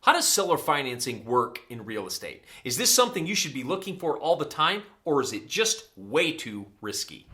How does seller financing work in real estate? Is this something you should be looking for all the time, or is it just way too risky?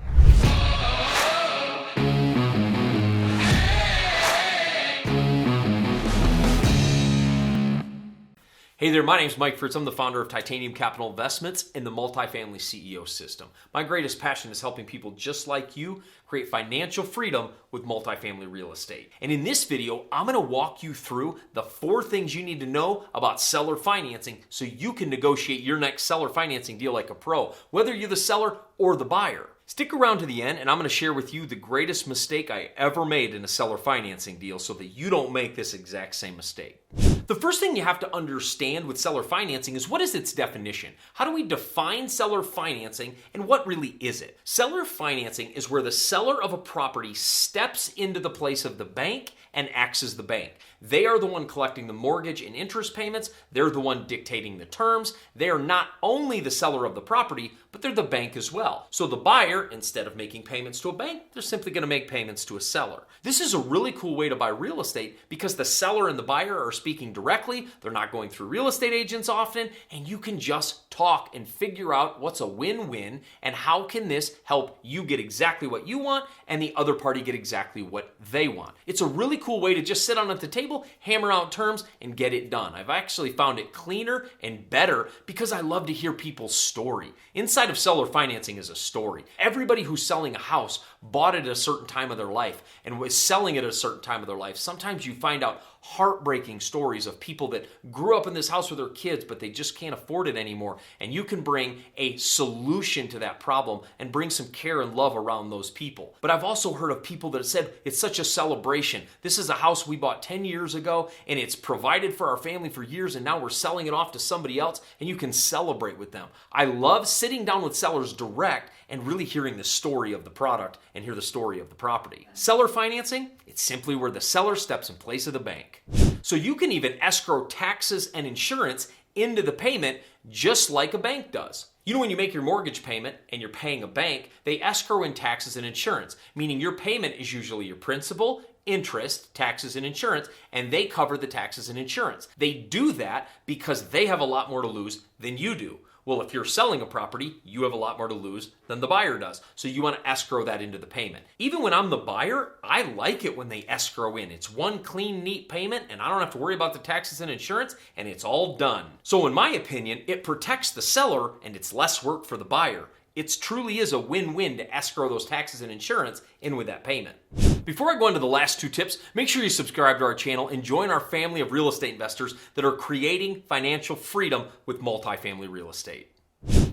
Hey there, my name's Mike Fritz. I'm the founder of Titanium Capital Investments and the Multifamily CEO System. My greatest passion is helping people just like you create financial freedom with multifamily real estate. And in this video, I'm going to walk you through the 4 things you need to know about seller financing so you can negotiate your next seller financing deal like a pro, whether you're the seller or the buyer. Stick around to the end and I'm going to share with you the greatest mistake I ever made in a seller financing deal so that you don't make this exact same mistake. The first thing you have to understand with seller financing is what is its definition? How do we define seller financing and what really is it? Seller financing is where the seller of a property steps into the place of the bank and acts as the bank. They are the one collecting the mortgage and interest payments. They're the one dictating the terms. They are not only the seller of the property, but they're the bank as well. So the buyer, instead of making payments to a bank, they're simply going to make payments to a seller. This is a really cool way to buy real estate because the seller and the buyer are speaking directly. They're not going through real estate agents often, and you can just talk and figure out what's a win-win and how can this help you get exactly what you want and the other party get exactly what they want. It's a really cool way to just sit down at the table, hammer out terms, and get it done. I've actually found it cleaner and better because I love to hear people's story. Inside of seller financing is a story. Everybody who's selling a house bought it at a certain time of their life and was selling it at a certain time of their life. Sometimes you find out heartbreaking stories of people that grew up in this house with their kids, but they just can't afford it anymore. And you can bring a solution to that problem and bring some care and love around those people. But I've also heard of people that have said, it's such a celebration. This is a house we bought 10 years ago, and it's provided for our family for years, and now we're selling it off to somebody else, and you can celebrate with them. I love sitting down with sellers direct and really hearing the story of the product and hear the story of the property. Seller financing, it's simply where the seller steps in place of the bank. So you can even escrow taxes and insurance into the payment just like a bank does. You know, when you make your mortgage payment and you're paying a bank, they escrow in taxes and insurance, meaning your payment is usually your principal, interest, taxes, and insurance, and they cover the taxes and insurance. They do that because they have a lot more to lose than you do. Well, if you're selling a property, you have a lot more to lose than the buyer does. So you want to escrow that into the payment. Even when I'm the buyer, I like it when they escrow in. It's one clean, neat payment, and I don't have to worry about the taxes and insurance, and it's all done. So in my opinion, it protects the seller, and it's less work for the buyer. It truly is a win-win to escrow those taxes and insurance in with that payment. Before I go into the last 2 tips, make sure you subscribe to our channel and join our family of real estate investors that are creating financial freedom with multifamily real estate.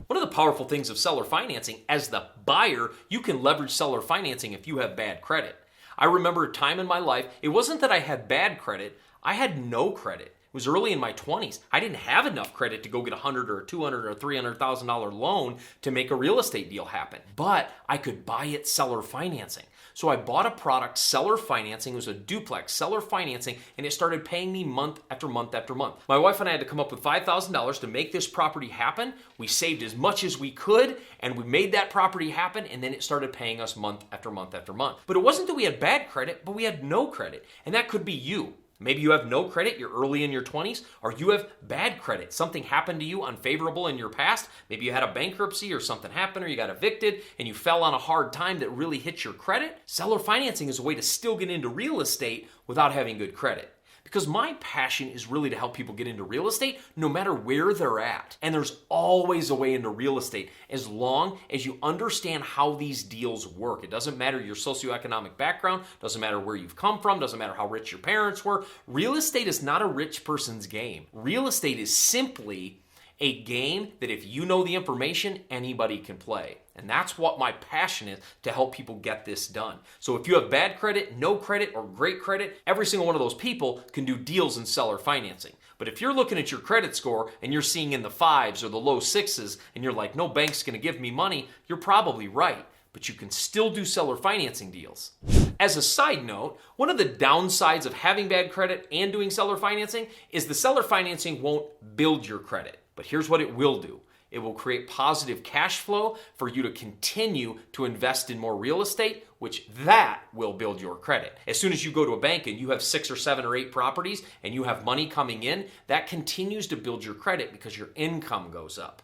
One of the powerful things of seller financing, as the buyer, you can leverage seller financing if you have bad credit. I remember a time in my life, it wasn't that I had bad credit, I had no credit. It was early in my 20s. I didn't have enough credit to go get $100 or $200 or $300,000 loan to make a real estate deal happen. But I could buy it seller financing. So I bought a product, seller financing. It was a duplex, seller financing, and it started paying me month after month after month. My wife and I had to come up with $5,000 to make this property happen. We saved as much as we could, and we made that property happen, and then it started paying us month after month after month. But it wasn't that we had bad credit, but we had no credit, and that could be you. Maybe you have no credit, you're early in your 20s, or you have bad credit. Something happened to you unfavorable in your past. Maybe you had a bankruptcy or something happened or you got evicted and you fell on a hard time that really hit your credit. Seller financing is a way to still get into real estate without having good credit. Because my passion is really to help people get into real estate no matter where they're at. And there's always a way into real estate as long as you understand how these deals work. It doesn't matter your socioeconomic background, doesn't matter where you've come from, doesn't matter how rich your parents were. Real estate is not a rich person's game. Real estate is simply a game that if you know the information, anybody can play. And that's what my passion is, to help people get this done. So if you have bad credit, no credit, or great credit, every single one of those people can do deals in seller financing. But if you're looking at your credit score and you're seeing in the 5s or the low 6s and you're like, no bank's gonna give me money, you're probably right. But you can still do seller financing deals. As a side note, one of the downsides of having bad credit and doing seller financing is the seller financing won't build your credit. But here's what it will do. It will create positive cash flow for you to continue to invest in more real estate, which that will build your credit. As soon as you go to a bank and you have 6 or 7 or 8 properties and you have money coming in, that continues to build your credit because your income goes up.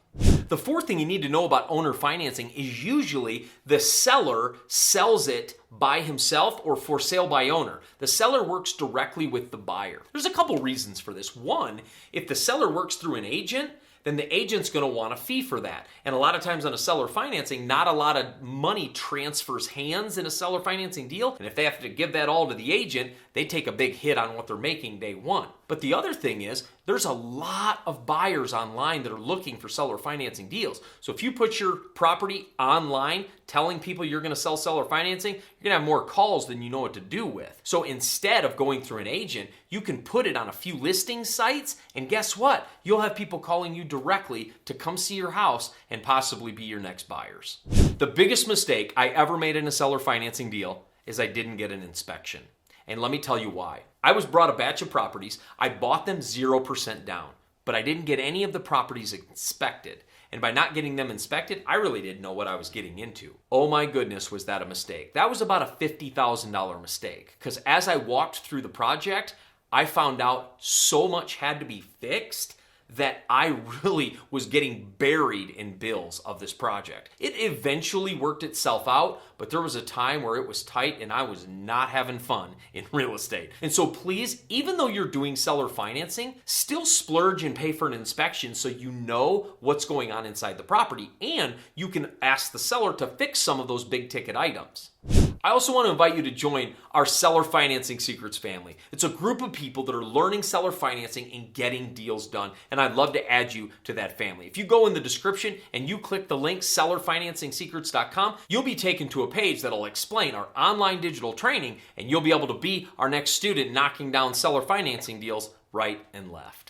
The fourth thing you need to know about owner financing is usually the seller sells it by himself or for sale by owner. The seller works directly with the buyer. There's a couple reasons for this. One, if the seller works through an agent, then the agent's going to want a fee for that. And a lot of times on a seller financing, not a lot of money transfers hands in a seller financing deal. And if they have to give that all to the agent, they take a big hit on what they're making day one. But the other thing is, there's a lot of buyers online that are looking for seller financing deals. So if you put your property online telling people you're going to sell seller financing, you're going to have more calls than you know what to do with. So instead of going through an agent, you can put it on a few listing sites, and guess what? You'll have people calling you directly to come see your house and possibly be your next buyers. The biggest mistake I ever made in a seller financing deal is I didn't get an inspection. And let me tell you why. I was brought a batch of properties. I bought them 0% down, but I didn't get any of the properties inspected. And by not getting them inspected, I really didn't know what I was getting into. Oh my goodness, was that a mistake. That was about a $50,000 mistake. Because as I walked through the project, I found out so much had to be fixed that I really was getting buried in bills of this project. It eventually worked itself out, but there was a time where it was tight and I was not having fun in real estate. And so please, even though you're doing seller financing, still splurge and pay for an inspection so you know what's going on inside the property, and you can ask the seller to fix some of those big ticket items. I also want to invite you to join our Seller Financing Secrets family. It's a group of people that are learning seller financing and getting deals done, and I'd love to add you to that family. If you go in the description and you click the link sellerfinancingsecrets.com, you'll be taken to a page that'll explain our online digital training, and you'll be able to be our next student knocking down seller financing deals right and left.